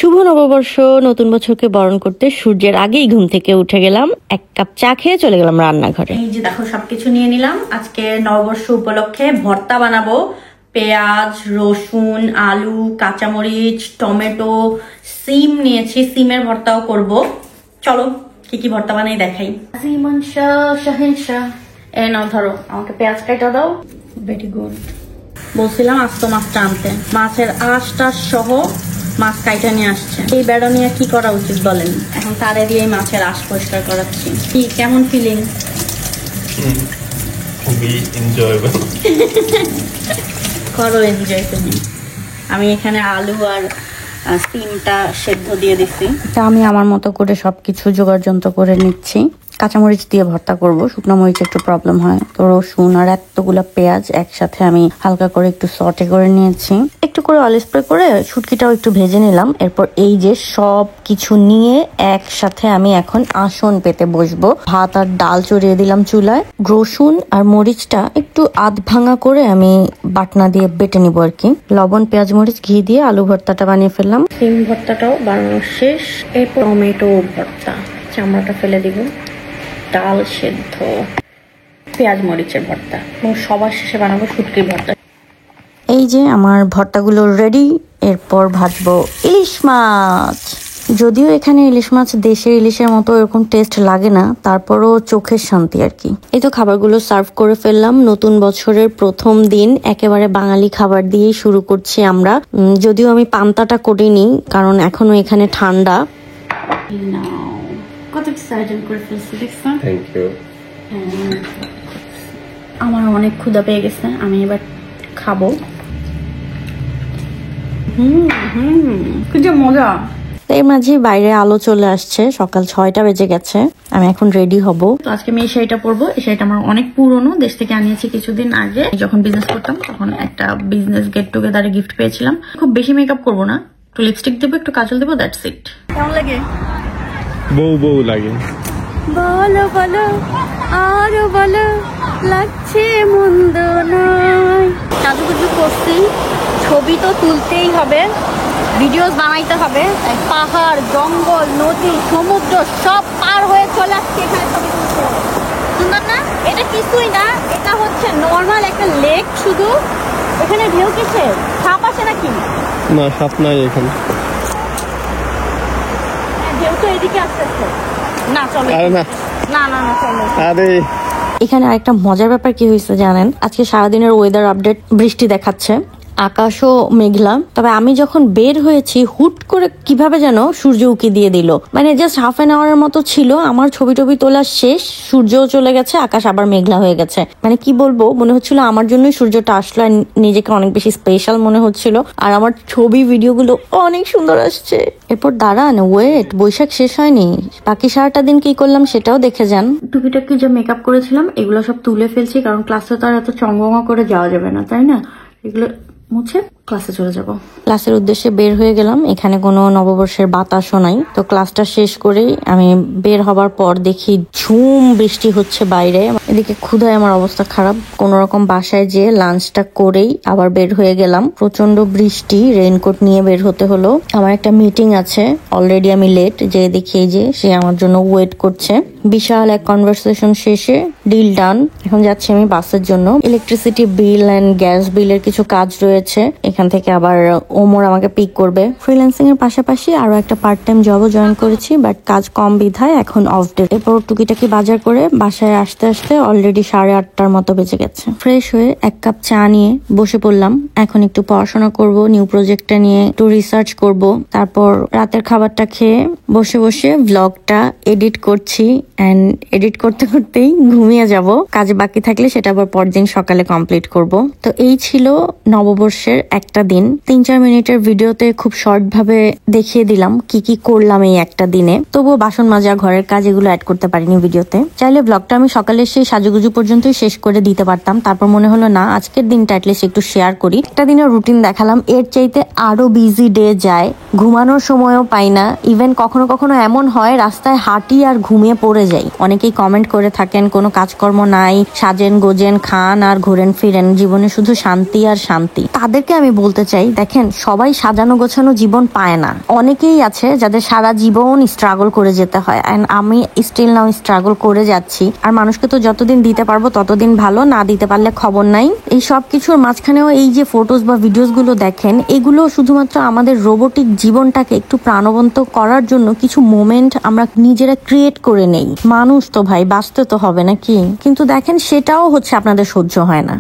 শুভ নববর্ষ, নতুন বছরকে বরণ করতে সূর্যের আগেই ঘুম থেকে উঠে গেলাম, এক কাপ চা খেয়ে চলে গেলাম রান্নাঘরে। এই যে দেখো সবকিছু নিয়ে নিলাম। আজকে নববর্ষ উপলক্ষে ভর্তা বানাবো। পেঁয়াজ, রসুন, আলু, কাঁচামরিচ, টমেটো, সিম নিয়েছি, সিমের ভর্তাও করব। চলো কি কি ভর্তা বানাই দেখাই। এ নাও ধরো, আমাকে পেঁয়াজ কাটা দাও। Very good. বলছিলাম আস্ত মাছটা আনতে, মাছের আঁশটা সহ মাছ কাইটা নিয়ে আসছে। এই বেড়া নিয়ে কি করা উচিত বলেন? এখন তারে দিয়ে মাছের আঁশ পরিষ্কার করাচ্ছি। কি কেমন ফিলিং? খুবই এনজয়েবল। করো এনজয় তুমি। আমি এখানে আলু আর সিমটা সেদ্ধ দিয়ে দিচ্ছি। আমি আমার মতো করে সবকিছু জোগাড় যন্ত্র করে নিচ্ছি। কাঁচামরিচ দিয়ে ভর্তা করব, শুকনো মরিচ একটু প্রবলেম হয়, তো রসুন আর এতগুলা পেঁয়াজ একসাথে আমি হালকা করে একটু সটে করে নিয়েছি। একটু করে অয়েল স্প্রে করে শুটকিটাও একটু ভেজে নিলাম। এরপর এই যে সব কিছু নিয়ে একসাথে আমি এখন আসন পেতে বসবো। ভাত আর ডাল চড়িয়ে দিলাম চুলায়। রসুন আর মরিচটা একটু আধ ভাঙা করে আমি বাটনা দিয়ে বেটে নিব আর কি। লবণ, পেঁয়াজ, মরিচ, ঘি দিয়ে আলু ভর্তাটা বানিয়ে ফেললাম। সিম ভর্তাটাও বানানো শেষ। এরপর টমেটো ভর্তা, চামড়াটা ফেলে দিব। ডাল সেদ্ধ, পেঁয়াজ মরিচের ভর্তা এবং সবার শেষে বানাবো শুটকির ভর্তা। এই যে আমার ভর্তাগুলো রেডি। এরপর ভাজবো ইলিশ মাছ। যদিও এখানে ইলিশ মাছ দেশের ইলিশের মতো এরকম টেস্ট লাগে না, তারপরও চোখের শান্তি আর কি। এই তো খাবারগুলো সার্ভ করে ফেললাম। নতুন বছরের প্রথম দিন একেবারে বাঙালি খাবার দিয়েই শুরু করছি আমরা। যদিও আমি পান্তাটা করিনি, কারণ এখনো এখানে ঠান্ডা। কত এক্সাইটেড করে ফেলছি দেখছো? Thank you. আমার অনেক ক্ষুধা পেয়ে গেছে, আমি এবার খাবো। কি যে মজা। এর মাঝে বাইরে আলো চলে আসছে, সকাল 6টা বেজে গেছে। আমি এখন রেডি হব। তো আজকে আমি এই শাড়িটা পরবো। এই শাড়িটা আমার অনেক পুরনো, দেশ থেকে আনিয়েছি কিছুদিন আগে। যখন বিজনেস করতাম তখন একটা বিজনেস গেট টুগেদারে গিফট পেয়েছিলাম। খুব বেশি মেকআপ করবো না, একটু লিপস্টিক দেবো, একটু কাজল দেবো, দ্যাটস ইট। কেমন লাগে? বউ বউ লাগে। বলো বলো আরো বলো, লাগছে মন্দ নয়। সাজুগুজু করছি, ছবি তো তুলতেই হবে, ভিডিওস বানাইতে হবে। পাহাড়, জঙ্গল, নদী, সমুদ্র সব পার হয়ে চলে আসছে এখানে ছবি তুলতে হবে। সুন্দর না? এটা কিছুই না, এটা হচ্ছে নর্মাল একটা লেক। শুধু এখানে ঢেউ কিসের? সাপ আসে নাকি? না, সাপ নাই এখানে। ঢেউ তো এদিকে আসতেছে না। চলো না না না না চলো। আরে এখানে আরেকটা মজার ব্যাপার কি হয়েছে জানেন? আজকে সারাদিনের ওয়েদার আপডেট, বৃষ্টি দেখাচ্ছে, আকাশও মেঘলা। তবে আমি যখন বের হয়েছি হুট করে কিভাবে যেন সূর্য উকি দিয়ে দিল। মানে জাস্ট হাফ এন আওয়ারের মতো ছিল, আমার ছবি টবি তোলা শেষ, সূর্যও চলে গেছে, আকাশ আবার মেঘলা হয়ে গেছে। মানে কি বলবো, মনে হচ্ছিল আমার জন্যই সূর্যটা আসলো, আর নিজেকে অনেক বেশি স্পেশাল মনে হচ্ছিল। আর আমার ছবি ভিডিওগুলো অনেক সুন্দর আসছে। এরপর দাঁড়ান, ওয়েট, বৈশাখ শেষ হয়নি, বাকি সারাটা দিন কি করলাম সেটাও দেখে যান। টুকিটাকি যে মেকআপ করেছিলাম এগুলো সব তুলে ফেলছি, কারণ ক্লাসে তো আর এত চঙ্গমা করে যাওয়া যাবে না, তাই না? এগুলো মুছে ক্লাসে চলে যাব। ক্লাসের উদ্দেশ্যে বের হয়ে গেলাম। এখানে কোনো নববর্ষের বাতাসও নাই। তো ক্লাসটা শেষ করেই আমি বের হবার পর দেখি ঝুম বৃষ্টি হচ্ছে বাইরে। এদিকে ক্ষুধায় আমার অবস্থা খারাপ। কোন রকম বাসায় যেয়ে লাঞ্চটা করেই আবার বের হয়ে গেলাম। প্রচন্ড বৃষ্টি, রেইনকোট নিয়ে বের হতে হলো। আমার একটা মিটিং আছে, অলরেডি আমি লেট। যে দেখি যে সে আমার জন্য ওয়েট করছে। বিশাল এক কনভারসেশন শেষে ডিল ডান। এখন যাচ্ছি আমি বাসের জন্য। ইলেকট্রিসিটি বিল এন্ড গ্যাস বিলের কিছু কাজ রয়েছে, এখান থেকে আবার ওমর আমাকে পিক করবে। ফ্রিল্যান্সিং এর পাশাপাশি আরো একটা পার্ট টাইম জবও জয়েন করেছি, বাট কাজ কম বিধায় এখন অফ ডে। এরপর টুকিটাকি বাজার করে বাসায় আসতে আসতে অলরেডি 8:30টার মতো বেজে গেছে। ফ্রেশ হয়ে এক কাপ চা নিয়ে বসে পড়লাম। এখন একটু পড়াশোনা করব, নিউ প্রজেক্টটা নিয়ে একটু রিসার্চ করব। তারপর রাতের খাবারটা খেয়ে বসে বসে ব্লগটা এডিট করছি, এন্ড এডিট করতে করতেই ঘুমিয়ে যাব। কাজ বাকি থাকলে সেটা আবার পরদিন সকালে কমপ্লিট করব। তো এই ছিল নববর্ষের একটা দিন। 3-4 মিনিটের ভিডিওতে খুব শর্ট ভাবে দেখিয়ে দিলাম কি কি করলাম এই একটা দিনে। তবুও বাসন মাজা, ঘরের কাজ এগুলো অ্যাড করতে পারিনি ভিডিওতে। চাইলে ব্লগটা আমি সকালে সেই সাজুগুজু পর্যন্তই শেষ করে দিতে পারতাম, তারপর মনে হলো না, আজকের দিনটা অ্যাটলিস্ট একটু শেয়ার করি। একটা দিনের রুটিন দেখালাম, এর চাইতে আরো বিজি ডে যায়। ঘুমানোর সময়ও পাই না। ইভেন কখনো কখনো এমন হয় রাস্তায় হাঁটি আর ঘুমিয়ে পড়ে যাই। অনেকেই কমেন্ট করে থাকেন কোনো কাজকর্ম নাই, সাজেন গোজেন, খান আর ঘোরেন ফিরেন, জীবনে শুধু শান্তি আর শান্তি। তাদেরকে আমি বলতে চাই, দেখেন সবাই সাজানো গোছানো জীবন পায় না। অনেকেই আছে যাদের সারা জীবন স্ট্রাগল করে যেতে হয়, এন্ড আমি স্টিল নাও স্ট্রাগল করে যাচ্ছি। আর মানুষকে তো যতদিন দিতে পারবো ততদিন ভালো, না দিতে পারলে খবর নাই। এই সব কিছুর মাঝখানেও এই যে ফটোস বা ভিডিওস গুলো দেখেন, এগুলো শুধুমাত্র আমাদের রোবোটিক জীবনটাকে একটু প্রাণবন্ত করার জন্য কিছু মোমেন্ট আমরা নিজেরা ক্রিয়েট করে নেই। মানুষ তো ভাই বাঁচতে তো হবে নাকি? কিন্তু দেখেন সেটাও হচ্ছে আপনাদের সহ্য হয় না।